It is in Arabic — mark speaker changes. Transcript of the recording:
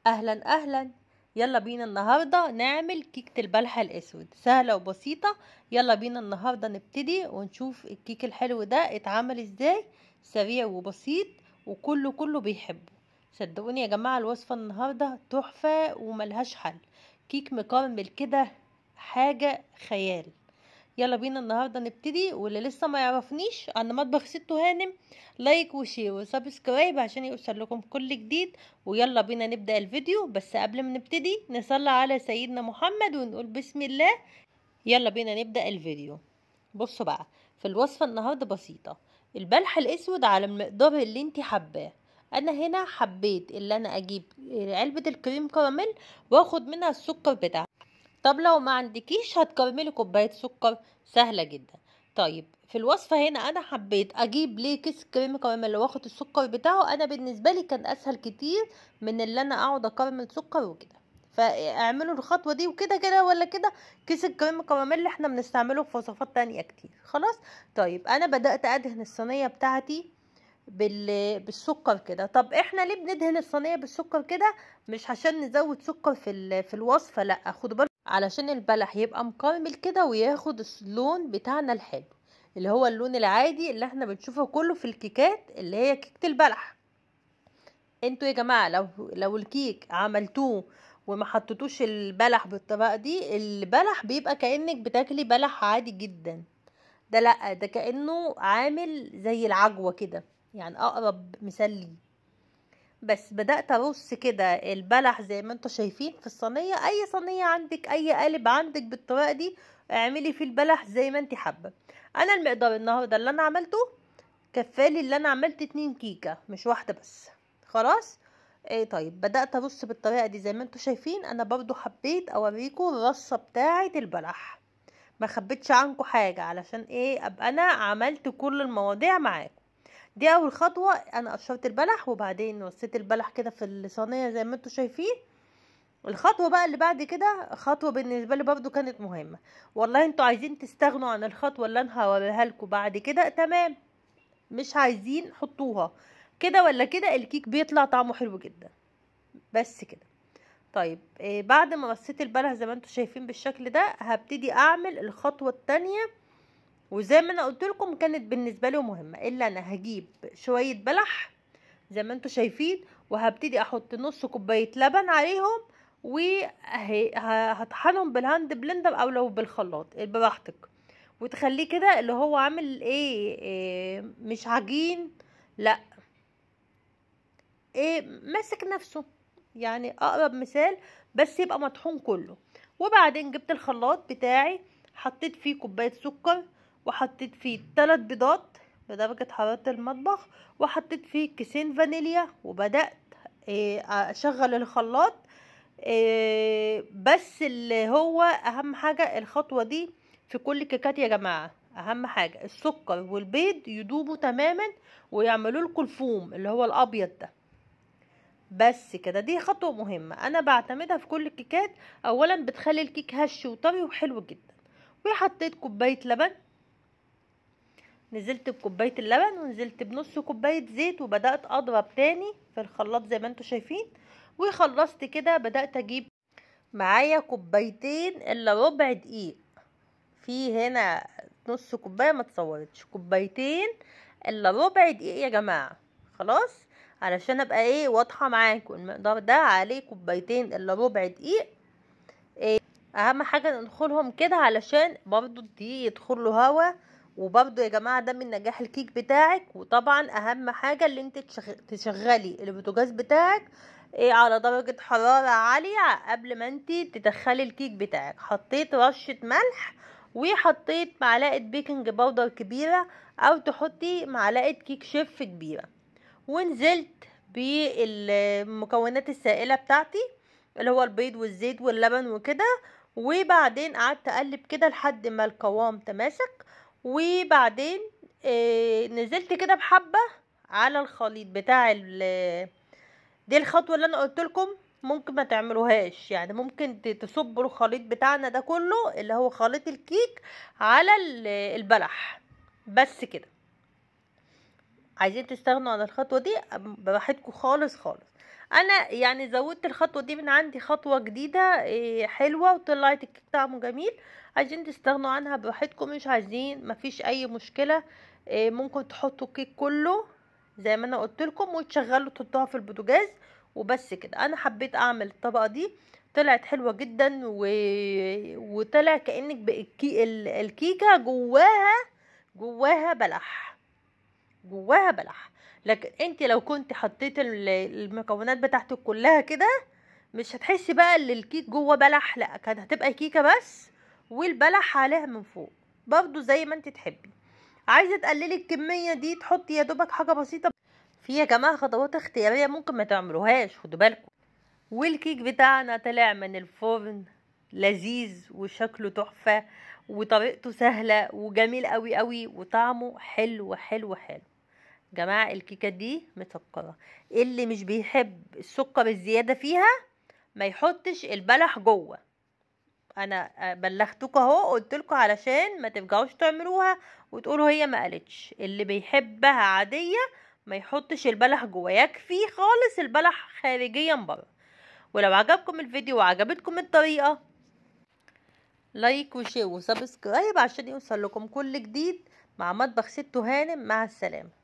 Speaker 1: اهلا اهلا. يلا بينا النهارده نعمل كيكه البلح الاسود، سهله وبسيطه. يلا بينا النهارده نبتدي ونشوف الكيك الحلو ده اتعمل ازاي. سريع وبسيط وكله بيحبه. صدقوني يا جماعه الوصفه النهارده تحفه وملهاش حل. كيك مكرمل كده، حاجه خيال. يلا بينا النهارده نبتدي، واللي لسه ما يعرفنيش عن مطبخ ست هانم، لايك وشير وسبسكرايب عشان يوصل لكم كل جديد. ويلا بينا نبدأ الفيديو، بس قبل ما نبتدي نصلي على سيدنا محمد ونقول بسم الله. يلا بينا نبدأ الفيديو. بصوا بقى، في الوصفة النهارده بسيطة. البلح الاسود على المقدار اللي انت حباه. انا هنا حبيت اللي انا اجيب علبة الكريم كراميل واخد منها السكر بتاعها. طب لو ما عندكيش هتكرملي كوباية سكر، سهلة جدا. طيب في الوصفة هنا انا حبيت اجيب ليه كيس كريم كراميل واخد السكر بتاعه. انا بالنسبة لي كان اسهل كتير من اللي انا اقعد اكرمل سكر وكده. فاعملوا الخطوة دي وكده كده ولا كده. كيس الكريم كراميل اللي احنا بنستعمله في وصفات تانية كتير. خلاص. طيب انا بدأت ادهن الصينية بتاعتي بالسكر كده. طب احنا ليه بندهن الصينيه بالسكر كده؟ مش عشان نزود سكر في الوصفه، لا، خدوا بالكم، علشان البلح يبقى مكرمل كده وياخد اللون بتاعنا الحلو، اللي هو اللون العادي اللي احنا بنشوفه كله في الكيكات اللي هي كيكه البلح. انتوا يا جماعه لو الكيك عملتوه وما حطيتوش البلح بالطريقه دي، البلح بيبقى كانك بتاكلي بلح عادي جدا. ده لا، ده كأنه عامل زي العجوة كده، يعني اقرب مثال ليه. بس بدأت ارص كده البلح زي ما انتوا شايفين في الصينية. اي صينية عندك، اي قالب عندك بالطريقة دي اعملي فيه البلح زي ما انت حابة. انا المقدار النهاردة اللي انا عملته كفالي، اللي انا عملت 2 كيكة مش واحدة بس. خلاص. ايه طيب، بدأت ارص بالطريقة دي زي ما انتوا شايفين. انا برضو حبيت اوريكم الرصة بتاعة البلح، ما خبيتش عنكم حاجة علشان ايه، ابقى انا عملت كل المواضيع معاكم. دي اول خطوة، انا قشرت البلح وبعدين وصيت البلح كده في الصينية زي ما انتوا شايفين. الخطوة بقى اللي بعد كده خطوة بالنسبة لي برضو كانت مهمة. والله انتوا عايزين تستغنوا عن الخطوة اللي انا هوريها لكم بعد كده تمام، مش عايزين حطوها. كده ولا كده الكيك بيطلع طعمه حلو جدا. بس كده. طيب بعد ما رصيت البلح زي ما انتوا شايفين بالشكل ده، هبتدي اعمل الخطوة التانية. وزي ما انا قلت لكم كانت بالنسبه لي مهمه، الا انا هجيب شويه بلح زي ما انتم شايفين، وهبتدي احط نص كوبايه لبن عليهم، وهطحنهم بالهاند بلندر او لو بالخلاط براحتك. وتخليه كده اللي هو عامل إيه مش عجين، لا، ايه، ماسك نفسه، يعني اقرب مثال، بس يبقى مطحون كله. وبعدين جبت الخلاط بتاعي، حطيت فيه كوباية سكر، وحطيت فيه 3 بيضات بدرجة حرارة المطبخ، وحطيت فيه كيسين فانيليا، وبدأت اشغل الخلاط. بس اللي هو اهم حاجة الخطوة دي في كل كيكات يا جماعة، اهم حاجة السكر والبيض يدوبوا تماما ويعملوا لكم الفوم اللي هو الابيض ده. بس كده، دي خطوة مهمة انا بعتمدها في كل الكيكات. اولا بتخلي الكيك هش وطري وحلو جدا. وحطيت كوباية لبن، نزلت بكوباية اللبن ونزلت بنص كوباية زيت، وبدأت اضرب تاني في الخلاط زي ما انتوا شايفين. وخلصت كده بدأت اجيب معايا كوبايتين الا ربع دقيق. في هنا نص كوباية ما تصورتش، كوبايتين الا ربع دقيق يا جماعة. خلاص، علشان ابقى ايه واضحة معاكم، المقدار ده عليه كوبايتين الا ربع دقيق. إيه، اهم حاجة ندخلهم كده علشان برضو الدقيق يدخل له هوا. وبرضو يا جماعة ده من نجاح الكيك بتاعك. وطبعا اهم حاجة اللي انت تشغلي البوتاجاز بتاعك ايه على درجة حرارة عالية قبل ما انت تدخلي الكيك بتاعك. حطيت رشة ملح، وحطيت معلقة بيكنج باودر كبيرة، او تحطي معلقة كيك شيف كبيرة. ونزلت بالمكونات السائلة بتاعتي اللي هو البيض والزيت واللبن وكده. وبعدين قعدت اقلب كده لحد ما القوام تماسك. وبعدين نزلت كده بحبة على الخليط بتاع دي الخطوة اللي انا قلت لكم ممكن ما تعملوهاش، يعني ممكن تصبوا الخليط بتاعنا ده كله اللي هو خليط الكيك على البلح. بس كده. عايزين تستغنوا عن الخطوة دي براحتكم خالص خالص. انا يعني زودت الخطوه دي من عندي خطوه جديده حلوه، وطلعت الكيك طعمه جميل. عايزين تستغنوا عنها براحتكم، مش عايزين مفيش اي مشكله. ممكن تحطوا الكيك كله زي ما انا قلت لكم وتشغلوا تحطوها في البوتاجاز وبس كده. انا حبيت اعمل الطبقه دي، طلعت حلوه جدا وطلع كانك الكيكه جواها بلح، جواها بلح. لكن انت لو كنت حطيت المكونات بتاعتك كلها كده مش هتحسي بقى ان الكيك جوه بلح، لا كانت هتبقى كيكه بس والبلح عليها من فوق، برضو زي ما انت تحبي. عايزه تقللي الكميه دي تحطي يا دوبك حاجه بسيطه. في يا جماعه خطوات اختياريه ممكن ما تعملوهاش، خدوا بالكم. والكيك بتاعنا طلع من الفرن لذيذ وشكله تحفه وطريقته سهله وجميل قوي قوي وطعمه حلو حلو حلو. جماعة الكيكة دي مسكرة، اللي مش بيحب السكر الزيادة فيها ما يحطش البلح جوه. انا بلغتكم اهو، قلتلكوا علشان ما ترجعوش تعملوها وتقولوا هي ما قالتش. اللي بيحبها عادية ما يحطش البلح جوه، يكفي خالص البلح خارجيا بره. ولو عجبكم الفيديو وعجبتكم الطريقة، لايك وشير وسبسكرايب عشان يوصل لكم كل جديد. مع مطبخ ست هانم، مع السلامة.